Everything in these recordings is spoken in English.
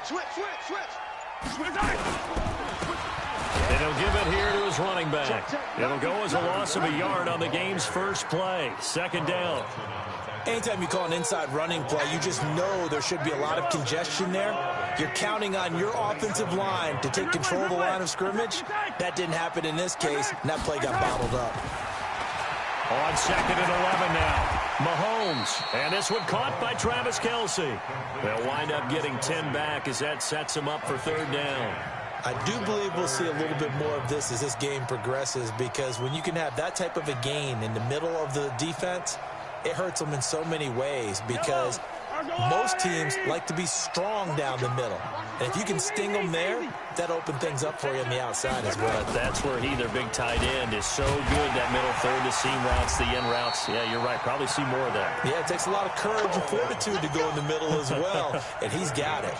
And he'll give it here to his running back. It'll go as a loss of a yard on the game's first play. Second down. Anytime you call an inside running play, you just know there should be a lot of congestion there. You're counting on your offensive line to take control of the line of scrimmage. That didn't happen in this case, and that play got bottled up. On 2nd and 11 now. Mahomes. And this one caught by Travis Kelce. They'll wind up getting 10 back as that sets them up for third down. I do believe we'll see a little bit more of this as this game progresses, because when you can have that type of a gain in the middle of the defense, it hurts them in so many ways, because most teams like to be strong down the middle. And if you can sting them there, that opens things up for you on the outside as well. But that's where their big tight end, is so good, that middle third, the seam routes, the in routes. Yeah, you're right. Probably see more of that. Yeah, it takes a lot of courage and fortitude to go in the middle as well, and he's got it.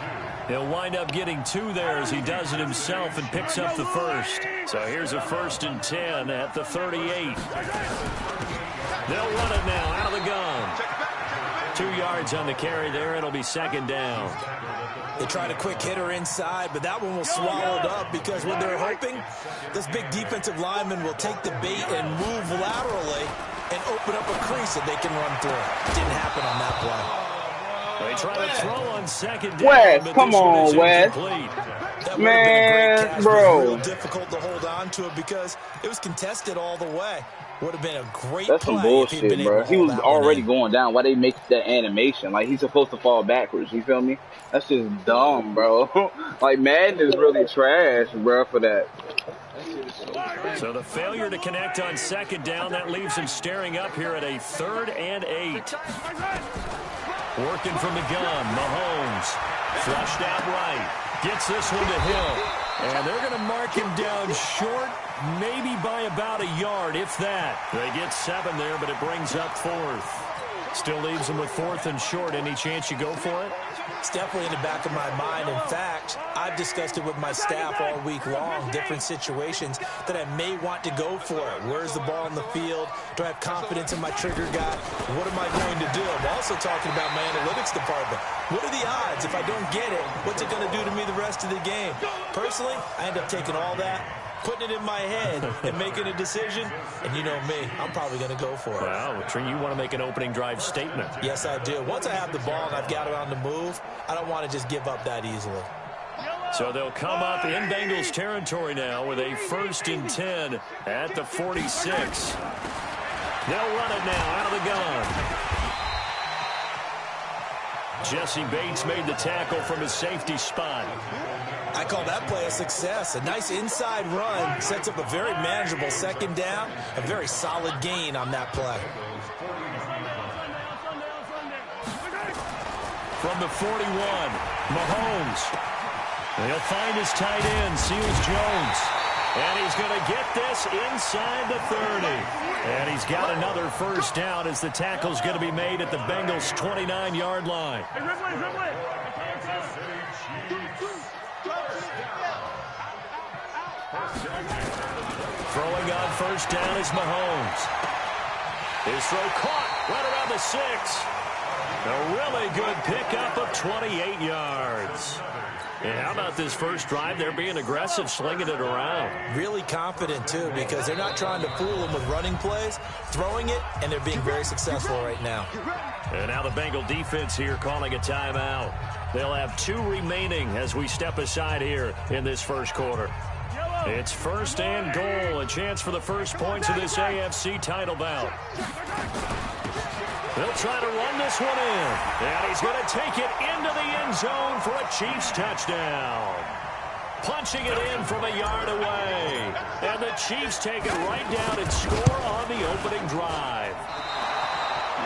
He'll wind up getting 2 there as he does it himself and picks up the first. So here's a 1st and 10 at the 38. They'll run it now out of the gun. 2 yards on the carry there. It'll be second down. They tried a quick hitter inside, but that one was swallowed up, because what they're hoping, this big defensive lineman will take the bait and move laterally and open up a crease that they can run through. Didn't happen on that play. They try to throw on second down. Wes, come on, Wes. That Man, bro. It was real difficult to hold on to it because it was contested all the way. Would have been a great That's play. some bullshit, bro. He was already going down. Why they make that animation? Like, he's supposed to fall backwards. You feel me? That's just dumb, bro. Like, Madden is really trash, bro, for that. So the failure to connect on second down, that leaves him staring up here at a 3rd and 8. Working from the gun, Mahomes. Flushed out right. Gets this one to Hill. And they're going to mark him down short, maybe by about a yard, if that. They get 7 there, but it brings up 4th. Still leaves him with 4th and short. Any chance you go for it? It's definitely in the back of my mind. In fact, I've discussed it with my staff all week long, different situations that I may want to go for it. Where's the ball in the field? Do I have confidence in my trigger guy? What am I going to do? I'm also talking about my analytics department. What are the odds? If I don't get it, what's it going to do to me the rest of the game? Personally, I end up taking all that, putting it in my head, and making a decision. And you know me, I'm probably going to go for it. Wow, you want to make an opening drive statement. Yes, I do. Once I have the ball and I've got it on the move, I don't want to just give up that easily. So they'll come up in Bengals territory now with a 1st and 10 at the 46. They'll run it now out of the gun. Jesse Bates made the tackle from his safety spot. I call that play a success. A nice inside run sets up a very manageable second down. A very solid gain on that play. From the 41, Mahomes. He'll find his tight end, Seals Jones. And he's going to get this inside the 30. And he's got another 1st down as the tackle's going to be made at the Bengals' 29-yard line. Throwing on 1st down is Mahomes. His throw caught right around the 6. A really good pickup of 28 yards. And how about this first drive? They're being aggressive, slinging it around. Really confident, too, because they're not trying to fool them with running plays, throwing it, and they're being very successful right now. And now the Bengal defense here calling a timeout. They'll have 2 remaining as we step aside here in this first quarter. It's 1st and goal, a chance for the first points of this AFC title bout. They'll try to run this one in. And he's going to take it into the end zone for a Chiefs touchdown. Punching it in from a yard away. And the Chiefs take it right down and score on the opening drive.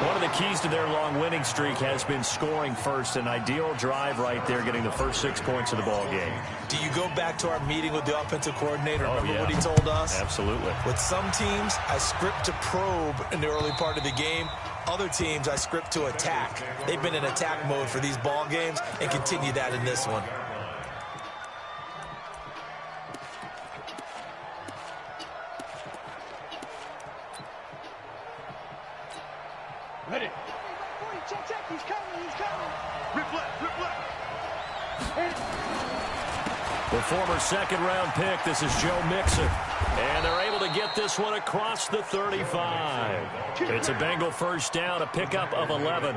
One of the keys to their long winning streak has been scoring first. An ideal drive right there, getting the first 6 points of the ball game. Do you go back to our meeting with the offensive coordinator? Remember what he told us? Absolutely. With some teams, I script to probe in the early part of the game. Other teams, I script to attack. They've been in attack mode for these ball games and continue that in this one. Ready. Check, he's coming. Rip left. The former second-round pick, this is Joe Mixon. And they're able to get this one across the 35. It's a Bengal first down, a pickup of 11.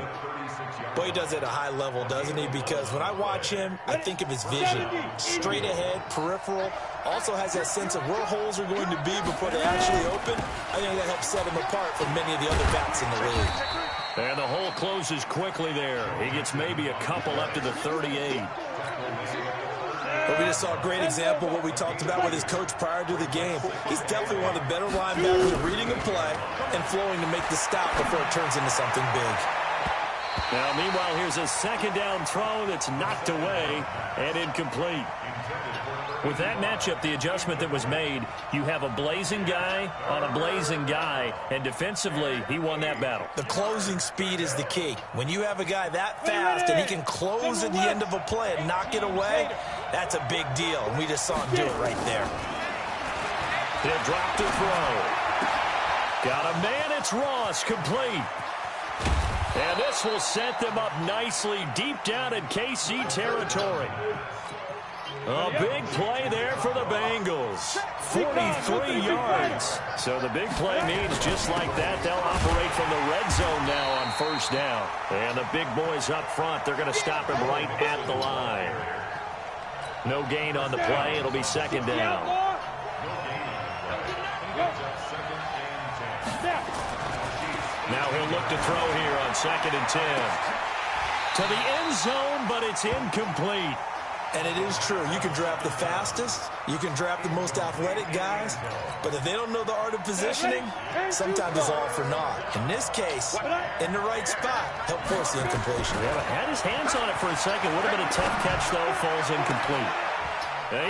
Boy, he does it at a high level, doesn't he? Because when I watch him, I think of his vision. Straight ahead, peripheral. Also has that sense of where holes are going to be before they actually open. I think that helps set him apart from many of the other backs in the league. And the hole closes quickly there. He gets maybe a couple up to the 38. But we just saw a great example of what we talked about with his coach prior to the game. He's definitely one of the better linebackers at reading a play and flowing to make the stop before it turns into something big. Now, meanwhile, here's a second down throw that's knocked away and incomplete. With that matchup, the adjustment that was made, you have a blazing guy on a blazing guy, and defensively, he won that battle. The closing speed is the key. When you have a guy that fast and he can close at the end of a play and knock it away, that's a big deal, and we just saw him do it right there. He'll drop to throw. Got a man, it's Ross, complete. And this will set them up nicely deep down in KC territory. A big play there for the Bengals. 43 yards. So the big play means just like that, they'll operate from the red zone now on first down. And the big boys up front, they're going to stop him right at the line. No gain on the play. It'll be second down. Now he'll look to throw here on 2nd and 10. To the end zone, but it's incomplete. And it is true. You can draft the fastest. You can draft the most athletic guys. But if they don't know the art of positioning, sometimes it's all for naught. In this case, in the right spot, help force the incompletion. Yeah, had his hands on it for a second. Would have been a tough catch, though. Falls incomplete.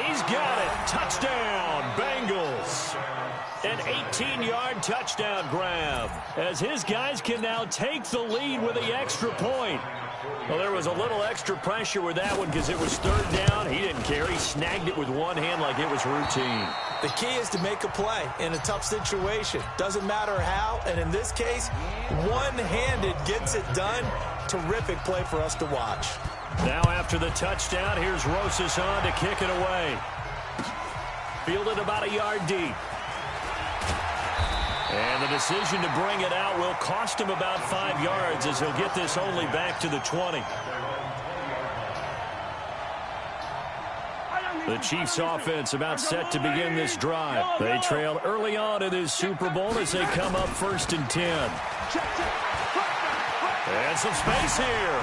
He's got it. Touchdown, Bengals. An 18-yard touchdown grab as his guys can now take the lead with the extra point. Well, there was a little extra pressure with that one because it was third down. He didn't care. He snagged it with one hand like it was routine. The key is to make a play in a tough situation. Doesn't matter how, and in this case, one-handed gets it done. Terrific play for us to watch. Now after the touchdown, here's Rosas on to kick it away. Fielded about a yard deep. And the decision to bring it out will cost him about 5 yards as he'll get this only back to the 20. The Chiefs offense about set to begin this drive. They trail early on in this Super Bowl as they come up 1st and 10. And some space here.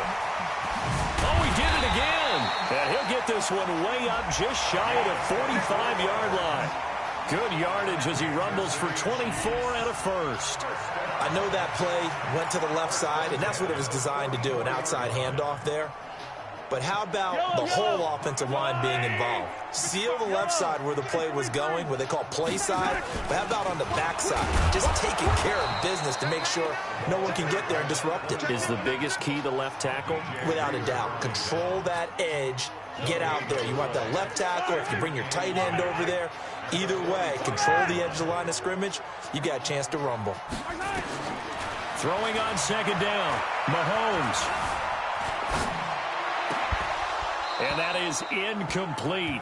Oh, he did it again. And he'll get this one way up just shy of the 45-yard line. Good yardage as he rumbles for 24 and a first. I know that play went to the left side, and that's what it was designed to do, an outside handoff there. But how about the whole offensive line being involved? Seal the left side where the play was going, what they call play side. But how about on the back side? Just taking care of business to make sure no one can get there and disrupt it. Is the biggest key the left tackle? Without a doubt. Control that edge. Get out there. You want that left tackle. If you bring your tight end over there, either way, control the edge of the line of scrimmage, you got a chance to rumble. Throwing on 2nd down, Mahomes. And that is incomplete.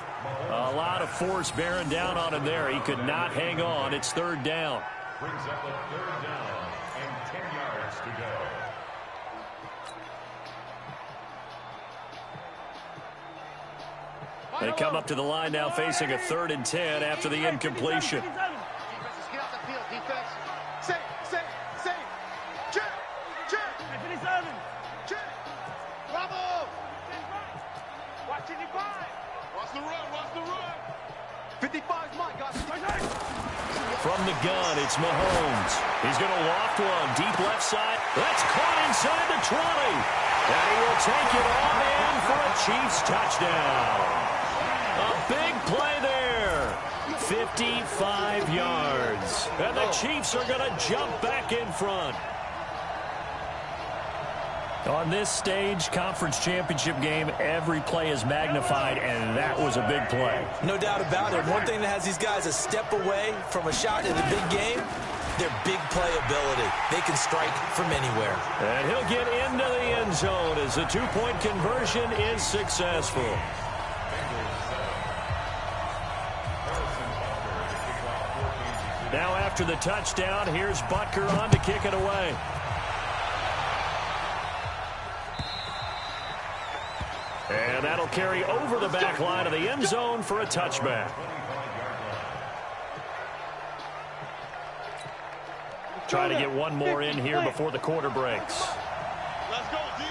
A lot of force bearing down on him there. He could not hang on. It's 3rd down. Brings up the 3rd down and 10 yards to go. They come up to the line now facing a 3rd and 10 after the incompletion. Get out the field, defense. Safe. Check. Check. Bravo. Watch it, Watch the run. 55's mine, guys. From the gun, it's Mahomes. He's going to loft one deep left side. That's caught inside the 20. And he will take it on in for a Chiefs touchdown. A big play there. 55 yards. And the Chiefs are going to jump back in front. On this stage, conference championship game, every play is magnified, and that was a big play. No doubt about it. One thing that has these guys a step away from a shot in the big game, their big playability. They can strike from anywhere. And he'll get into the end zone as the two-point conversion is successful. Now after the touchdown, here's Butker on to kick it away. And that'll carry over the back line of the end zone for a touchback. Try to get one more in here before the quarter breaks. Let's go, D.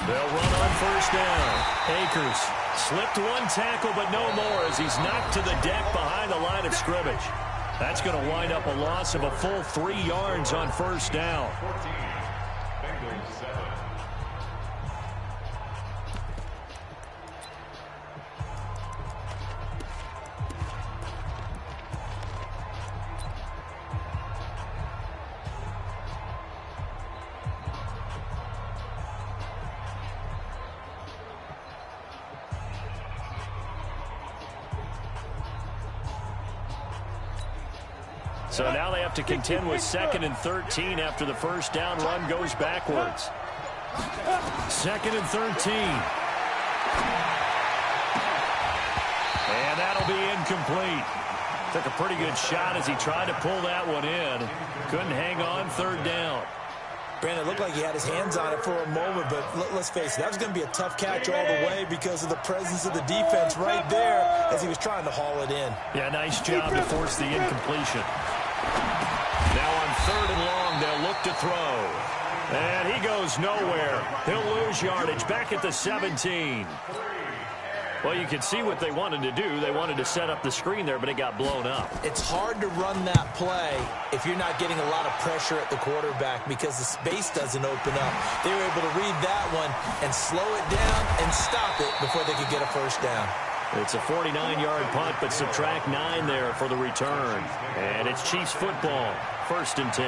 They'll run on first down. Akers slipped one tackle, but no more as he's knocked to the deck behind the line of scrimmage. That's going to wind up a loss of a full 3 yards on first down. So now they have to contend with 2nd and 13 after the first down run goes backwards. 2nd and 13. And that'll be incomplete. Took a pretty good shot as he tried to pull that one in. Couldn't hang on 3rd down. Brandon, it looked like he had his hands on it for a moment, but let's face it, that was going to be a tough catch all the way because of the presence of the defense right there as he was trying to haul it in. Yeah, nice job to force the incompletion. Now on 3rd and long, they'll look to throw. And he goes nowhere. He'll lose yardage back at the 17. Well, you can see what they wanted to do. They wanted to set up the screen there, but it got blown up. It's hard to run that play if you're not getting a lot of pressure at the quarterback because the space doesn't open up. They were able to read that one and slow it down and stop it before they could get a first down. It's a 49-yard punt, but subtract 9 there for the return. And it's Chiefs football, 1st and 10.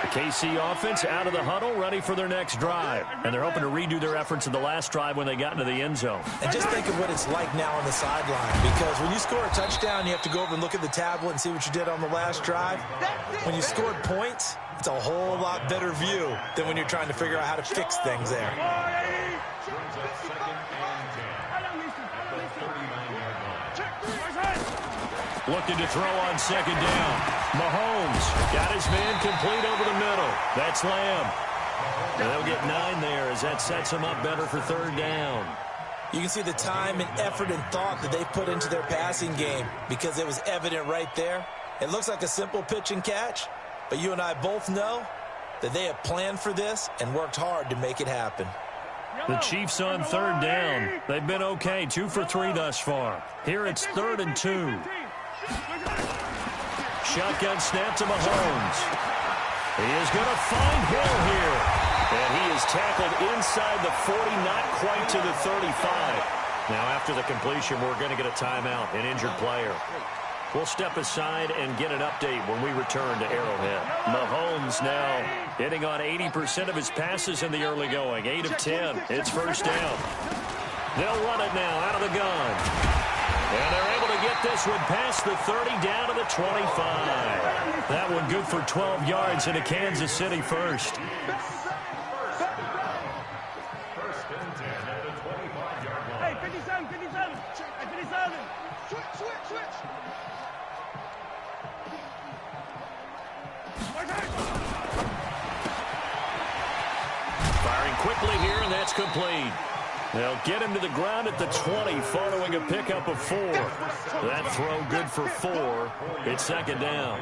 The KC offense out of the huddle, ready for their next drive. And they're hoping to redo their efforts in the last drive when they got into the end zone. And just think of what it's like now on the sideline, because when you score a touchdown, you have to go over and look at the tablet and see what you did on the last drive. When you scored points, it's a whole lot better view than when you're trying to figure out how to fix things there. Looking to throw on 2nd down. Mahomes got his man complete over the middle. That's Lamb. And they'll get 9 there as that sets them up better for 3rd down. You can see the time and effort and thought that they put into their passing game because it was evident right there. It looks like a simple pitch and catch, but you and I both know that they have planned for this and worked hard to make it happen. The Chiefs on 3rd down. They've been okay, 2 for 3 thus far. Here it's 3rd and 2. Shotgun snap to Mahomes. He is going to find Hill here. And he is tackled inside the 40, not quite to the 35. Now after the completion, we're going to get a timeout, an injured player. We'll step aside and get an update when we return to Arrowhead. Mahomes now hitting on 80% of his passes in the early going. 8 of 10. It's 1st down. They'll run it now out of the gun. And they're able to get this one past the 30 down to the 25. That one good for 12 yards into Kansas City first. Hey, 57, 57. Hey, 57. Switch. Firing quickly here, and that's complete. They'll get him to the ground at the 20 following a pickup of 4. That throw good for 4. It's 2nd down.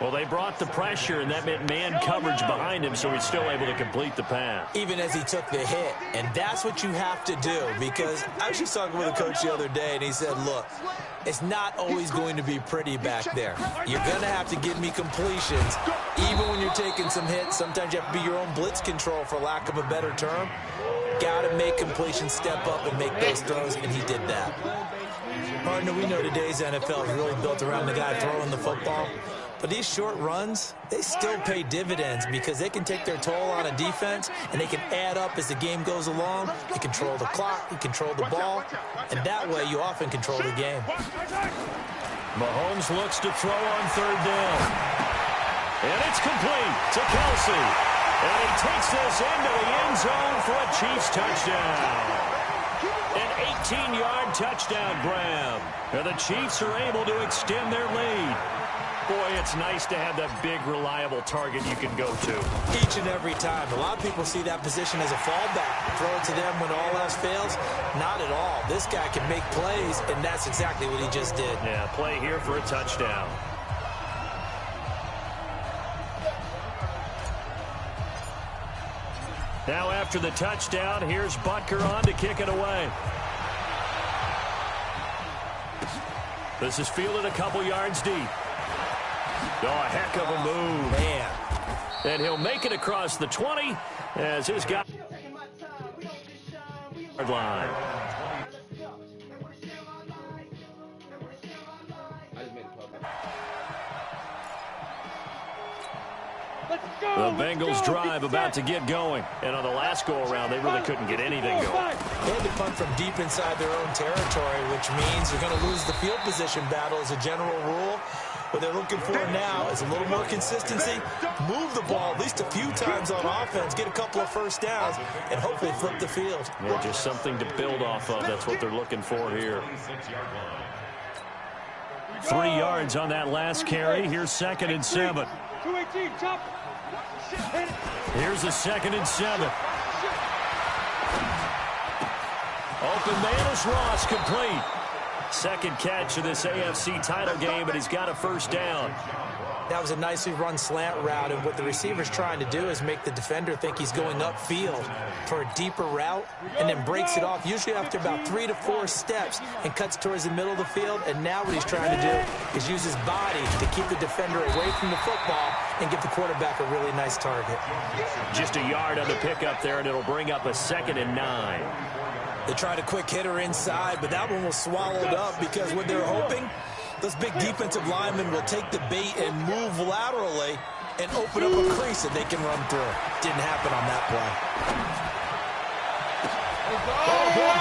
Well, they brought the pressure, and that meant man coverage behind him, so he's still able to complete the pass. Even as he took the hit. And that's what you have to do, because I was just talking with a coach the other day, and he said, look, it's not always going to be pretty back there. You're going to have to give me completions. Even when you're taking some hits, sometimes you have to be your own blitz control, for lack of a better term. Got to make completions, step up, and make those throws, and he did that. Partner, we know today's NFL is really built around the guy throwing the football. But these short runs, they still pay dividends because they can take their toll on a defense, and they can add up as the game goes along. You control the clock, you control the ball, and that way you often control the game. Mahomes looks to throw on third down. And it's complete to Kelsey. And he takes this into the end zone for a Chiefs touchdown. An 18-yard touchdown grab. And the Chiefs are able to extend their lead. Boy, it's nice to have that big, reliable target you can go to. Each and every time. A lot of people see that position as a fallback. Throw it to them when all else fails. Not at all. This guy can make plays, and that's exactly what he just did. Yeah, play here for a touchdown. Now after the touchdown, here's Butker on to kick it away. This is fielded a couple yards deep. Oh, a heck of a move. Man. And he'll make it across the 20 as his guy line. The Bengals drive about to get going. And on the last go-around, they really couldn't get anything going. They had to punt from deep inside their own territory, which means you're going to lose the field position battle as a general rule. What they're looking for now is a little more consistency, move the ball at least a few times on offense, get a couple of first downs, and hopefully flip the field. Yeah, just something to build off of. That's what they're looking for here. 3 yards on that last carry. Here's 2nd and 7. Here's a 2nd and 7. Open man is Ross, complete. Second catch of this AFC title game, but he's got a first down. That was a nicely run slant route, and what the receiver's trying to do is make the defender think he's going upfield for a deeper route, and then breaks it off, usually after about 3 to 4 steps, and cuts towards the middle of the field. And now what he's trying to do is use his body to keep the defender away from the football and give the quarterback a really nice target. Just a yard on the pickup there, and it'll bring up a 2nd and 9. They tried a quick hitter inside, but that one was swallowed up because what they're hoping, those big defensive linemen will take the bait and move laterally and open up a crease that they can run through. Didn't happen on that play.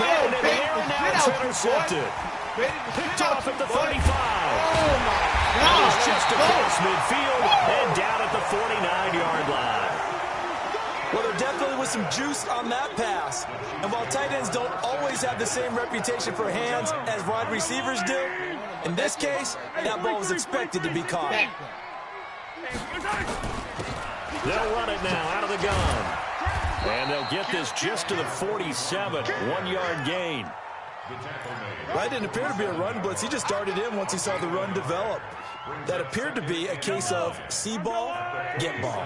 Down in the air, and now it's intercepted. Picked off at the 35. That was just across midfield and down at the 49-yard line. Well, there definitely was some juice on that pass. And while tight ends don't always have the same reputation for hands as wide receivers do, in this case, that ball was expected to be caught. They'll run it now out of the gun. And they'll get this just to the 47, 1-yard gain. That didn't appear to be a run blitz. He just darted in once he saw the run develop. That appeared to be a case of see ball, get ball.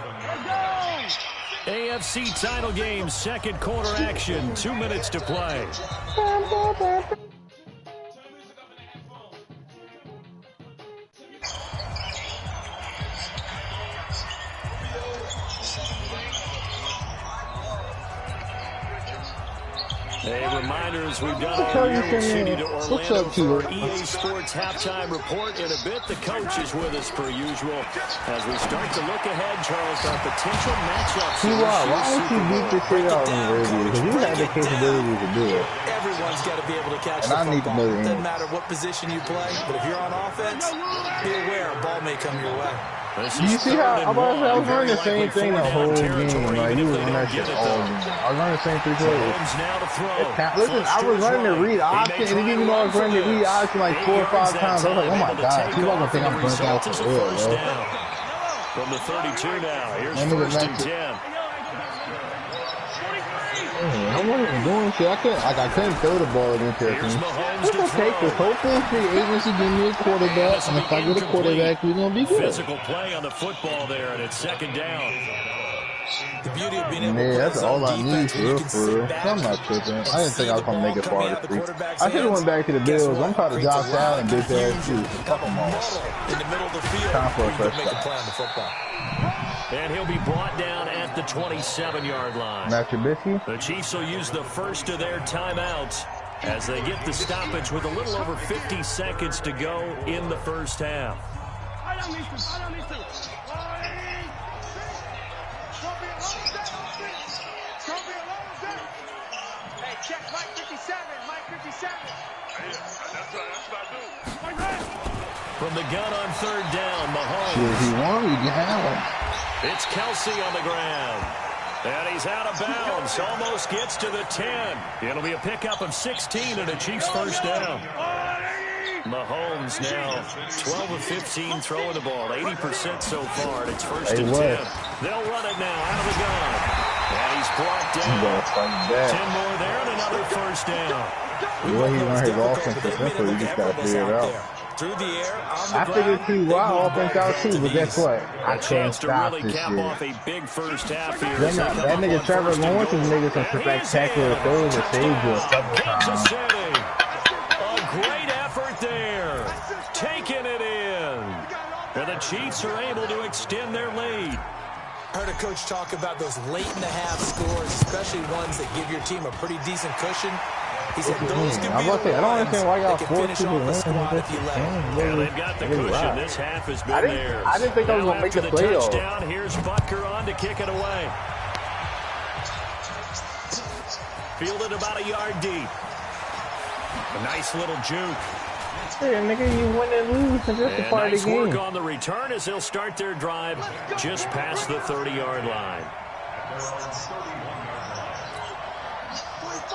AFC title game, second quarter action, 2 minutes to play. A reminder, as we've done all year, we'll send you to Orlando for our EA Sports halftime report. In a bit, the coach is with us per usual. As we start to look ahead, Charles, our potential matchups. Why don't you beat this shit out on the radio? Because you have the capability to do it. Everyone's got to be able to catch the And I need to know the football. Doesn't answer. matter what position you play, but if you're on offense, be aware a ball may come your way. You see how I was running the same thing the whole game. Like, you was running that shit all game. I was running the same 3 plays. Listen, I was running the read option, and then even though I was running the read option like 4 or 5 times, I was like, oh my god, people are gonna think I'm burnt out for real, yo. From the 32 now, here's 1st and 10. I wasn't even doing shit. I couldn't throw the ball against their team. It's okay, because hopefully free agency give me a quarterback, and if I get a quarterback, we're gonna be good. Physical play on the football there, and it's 2nd down. The beauty of being able to Man, play that's all I need, defense, you can for real. sit back I'm not tripping. I didn't think I was gonna make it far to 3. I should have went back to the Guess Bills. what? I'm proud of Josh Allen, bitch ass too. Got a muddle in the middle of the field. Time for a where you can first make a down. play on the football. And he'll be brought down at the 27-yard line. Matt Trubisky. The Chiefs will use the first of their timeouts as they get the stoppage with a little over 50 seconds to go in the first half. Hey, check Mike 57, Mike 57. That's what I do. From the gun on third down, Mahomes. If he won, you can have him. It's Kelsey on the ground. And he's out of bounds. Almost gets to the 10. It'll be a pickup of 16 and a Chiefs first down. Mahomes now 12 of 15 throwing the ball. 80% so far. And it's first and 10. They'll run it now out of the gun. And he's brought down. 10 more there and another first down. The way he learned his offense is simple. You just got to figure it out. Through the air, I figured he wild offense out too, but guess what? I can't stop really this cap shit. off a big first half here. That nigga Trevor Lawrence is making some spectacular throws that saved you a couple Kansas times. City. A great effort there. Taking it in. And the Chiefs are able to extend their lead. I heard a coach talk about those late-in-the-half scores, especially ones that give your team a pretty decent cushion. He said those can be the ones I don't understand why y'all finish off the squad if you let them. Yeah, they've got the cushion. This half has been theirs. I didn't think I was going to make the playoffs. Touchdown, here's Butker on to kick it away. Fielded about a yard deep. A nice little juke. Yeah, nigga, you win and lose. That's just a part of the game. Nice work on the return as they'll start their drive just past the 30-yard line.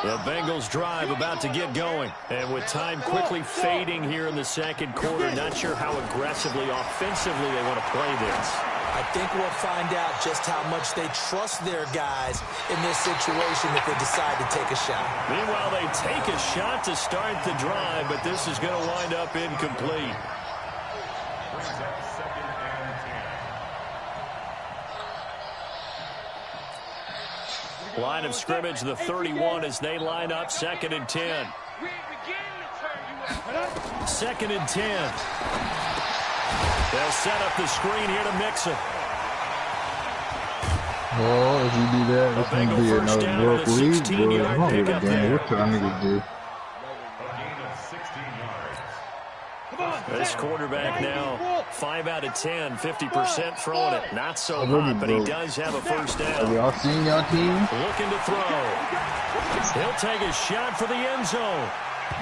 The Bengals drive about to get going. And with time quickly fading here in the second quarter, not sure how aggressively, offensively they want to play this. I think we'll find out just how much they trust their guys in this situation if they decide to take a shot. Meanwhile, they take a shot to start the drive, but this is going to wind up incomplete. Line of scrimmage, the 31 as they line up, 2nd and 10. 2nd and 10. They'll set up the screen here to mix it. Well, if you do that, it's going to be another broke lead, bro. I'm going to get a game. What y'all niggas do? This quarterback now, 5 out of 10, 50% throwing it. Not so hot, but he does have a first down. Have y'all seen y'all team? Looking to throw. He'll take a shot for the end zone.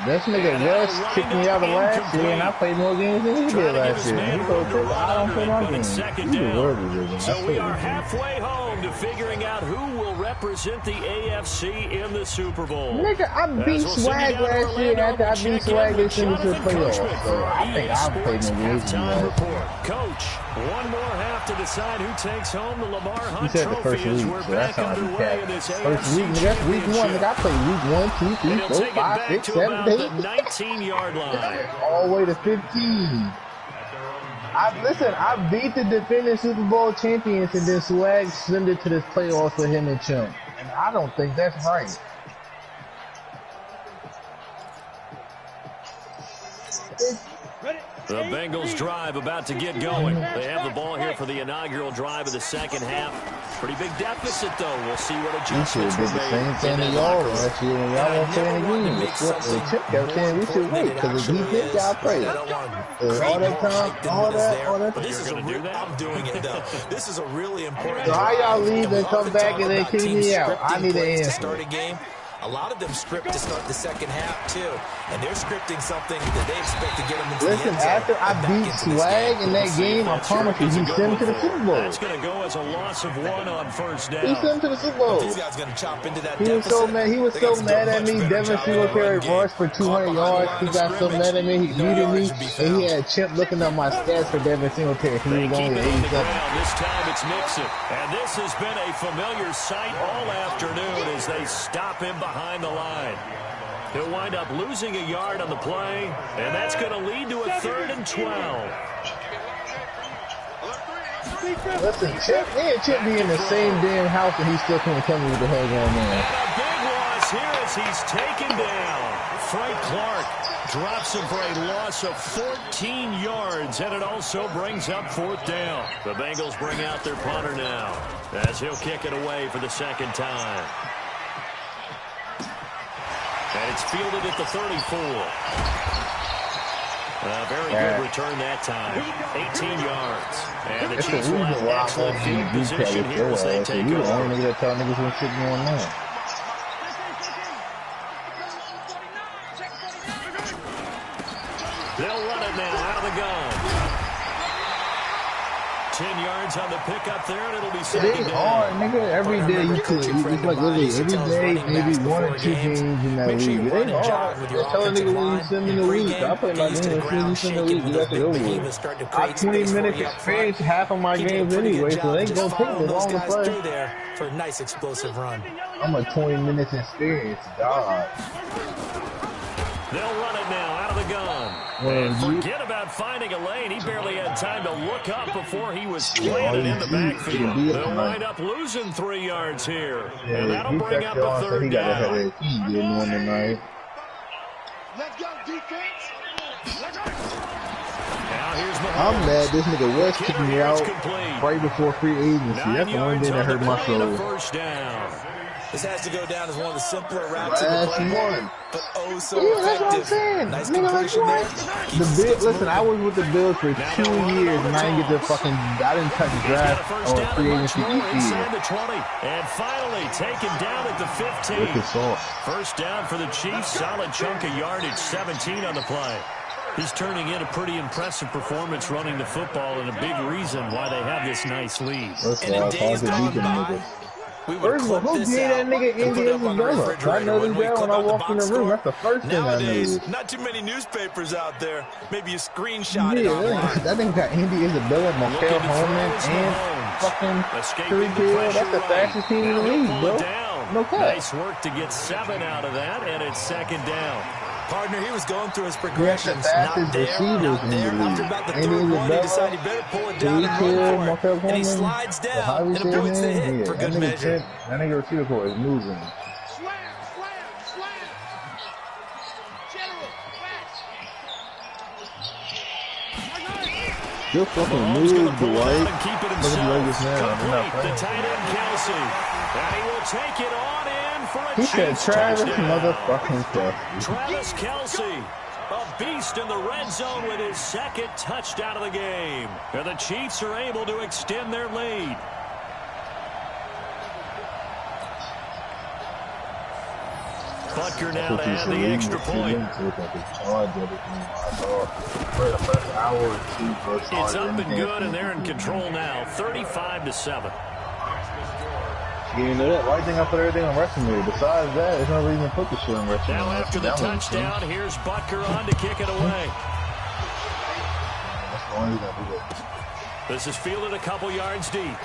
This nigga West kicked me out of last year, and I played more games than he did last year. He told me, I don't play my games. So we are halfway home to figuring out who will represent the AFC in the Super Bowl. Nigga, I beat Swag last year after I beat Swag this year to the playoffs. So I think I'll play more games than last year. Coach, one more half to decide who takes home the Lamar Hunt Trophy. He said the first week, so that sounds like a cat. First week, nigga, that's week 1. Nigga, I played week 1, 2, 3, 4, 5, 6, 7, 8. The 19-yard line. All the way to 15. Listen, I beat the defending Super Bowl champions, and then Swag sent it to this playoffs for him and Chimp. And I don't think that's right. The Bengals drive about to get going. They have the ball here for the inaugural drive of the second half. Pretty big deficit, though. We'll see what adjustments we did the same thing to y'all last year when y'all won't play in the game. The Chip kept saying we should wait because if he did, y'all play. All that time, all that. This is I'm doing it, though. This is a really important. So how y'all leave and come back and then kick me out? I need an answer. Start a game. A lot of them script to start the second half, too. And they're scripting something that they expect to get them into the end zone. Listen, after I beat Swag in that game, I promise you, he sent him to the Super Bowl. That's going to go as a loss of 1 on first down. He sent him to the Super Bowl. These guys going to chop into that He was so mad. He was so mad at me. Devin Singletary rushed for 200 yards. He got so mad at me. He muted me, and he had Chimp looking up my stats for Devin Singletary. He was only 87. This time it's Mixon. And this has been a familiar sight all afternoon as they stop him behind the line. He'll wind up losing a yard on the play, and that's going to lead to a 3rd and 12. Listen, Chip be in the same damn house, and he still can't tell me what the hell going on. And a big loss here as he's taken down. Frank Clark drops him for a loss of 14 yards, and it also brings up 4th down. The Bengals bring out their punter now as he'll kick it away for the second time. And it's fielded at the 34. A very good return that time. 18 yards. And the Chiefs will have excellent field position here as they take over. You the only nigga that tell niggas when shit going on. They'll run it now out of the the gun. 10 yards on the pickup there, and it'll be second down. It ain't hard, nigga. Every day you could. It's like literally every day, maybe 1 or 2 games in that league. It ain't hard. Just tell a nigga when you send me the week. I play my game as soon as you send the week. You got to go with it. I have 20 minutes experience half of my games anyway, so they ain't gonna take me long to play. For a nice explosive run. I'm a 20 minutes experience, God. They'll run it now out of the gun. And forget about finding a lane. He barely had time to look up before he was planted in the backfield. They'll wind up losing 3 yards here. And that'll bring up a third down. He getting one tonight. Let's go, defense. Let's go. Now here's Mahomes. I'm mad this nigga West kicked me out right before free agency. That's the only thing that hurt my soul. First down. This has to go down as one of the simpler routes in the Last playbook, one. but oh so Yeah, that's what I'm effective. saying. Nice Nigga, completion there. The Bills, listen, I was with the Bills for 2 years and I didn't get the fucking, I didn't touch draft or free agency each year. The 20. And finally taken down at the 15. Look at Sauce. First down for the Chiefs. Solid chunk of yardage. 17 on the play. He's turning in a pretty impressive performance running the football and a big reason why they have this nice lead. That's why I called the beat them niggas. First of all, who gave that nigga India Isabella? I noticed that when I walked in the room. That's the first thing I knew. Not too many newspapers out there. Maybe you screenshot it online. That thing got India Isabella, Markel Holman, and fucking Curry Hill. That's the fastest team in the league, bro. No cap. Nice work to get 7 out of that, and it's second down. Partner, he was going through his progressions. Fastest receivers in the league. After about the India third one, he Isabella, decided he better pull it down and Curry Hill, run Markel for it. And he Holman, slides down and avoids the hit for good measure. That nigga receiver core is moving. Slam, slam, slam. General, fast. Just fucking move, Dwight. Keep it Look at the Lakers now. They're not complete. The playing. tight end, Kelsey. And he will take it on in for a He said Chiefs Travis touchdown. motherfucking Kelsey. Travis Kelsey, a beast in the red zone with his second touchdown of the game. And the Chiefs are able to extend their lead. Butker now to add the extra point. It's up and good, and they're in control now, 35-7. You know that? Why do you think I put everything on wrestling move? Besides that, there's no reason to put the shit on wrestling. Now after the touchdown, here's Butker on to kick it away. That's the only reason I do that. This is fielded a couple yards deep.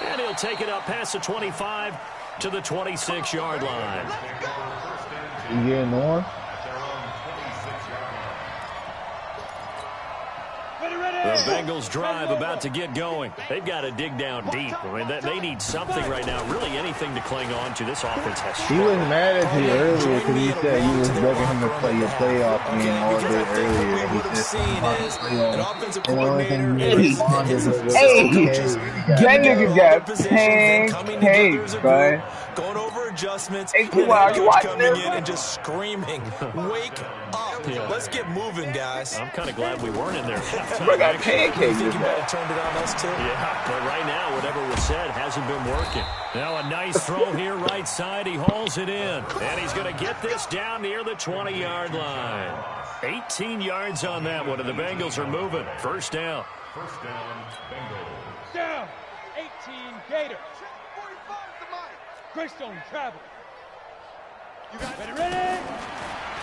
And he'll take it up past the 25 to the 26-yard line. You getting on? The Bengals drive about to get going. They've got to dig down deep. I mean, they need something right now, really anything to cling on to. This offense has He was mad at you earlier because he said you was begging him to play your playoff game all day earlier. He said the only thing you responded was, that nigga got pancakes, bro. Going over adjustments, hey, and wow, the coach coming in and just screaming, "Wake up! Yeah. Let's get moving, guys." I'm kind of glad we weren't in there. Bro got pancakes. You might have turned it on us too. Yeah, but right now, whatever was said hasn't been working. Now a nice throw here, right side. He hauls it in, and he's going to get this down near the 20-yard line. 18 yards on that one, and the Bengals are moving. First down. First down, Bengals. Down, 18 Gators. Greystone travel. You got ready?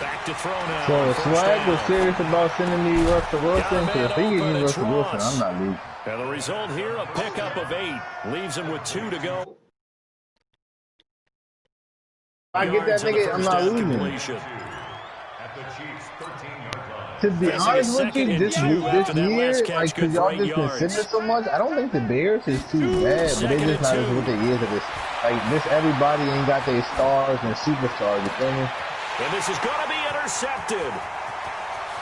Back to throw now. So First Swag down. was serious about sending me Russell Wilson, because if he gives me Russell Wilson, I'm not leaving. And the result here, a pickup of 8. Leaves him with 2 to go. I get that nigga, I'm not losing. Completion. At the Chiefs' 13-yard line. To be honest with you, this year, like, because y'all just yards. consider so much, I don't think the Bears is too bad, but they just not as what they is at this. Like, this everybody ain't got their stars and superstars, you feel me? And this is going to be intercepted.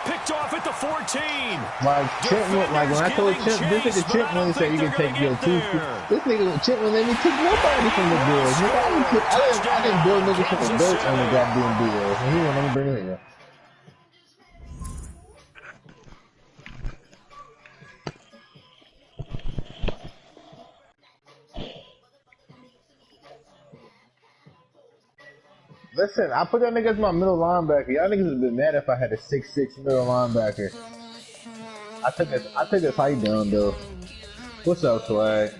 Picked off at the 14. Like, Chip, like when I told Chip, this nigga Chip when he said you can take your two. This nigga Chip when let me take nobody from the Bills. Nigga, I didn't build niggas from the dirt on the goddamn Bills. And he won't let me bring it here. Listen, I put that nigga as my middle linebacker. Y'all niggas would have been mad if I had a 6'6" middle linebacker. I took this height down though. What's up, Swag?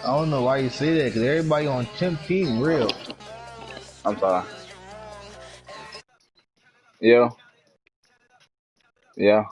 I don't know why you say that, because everybody on Chimp team real. I'm sorry. Yeah. Yeah.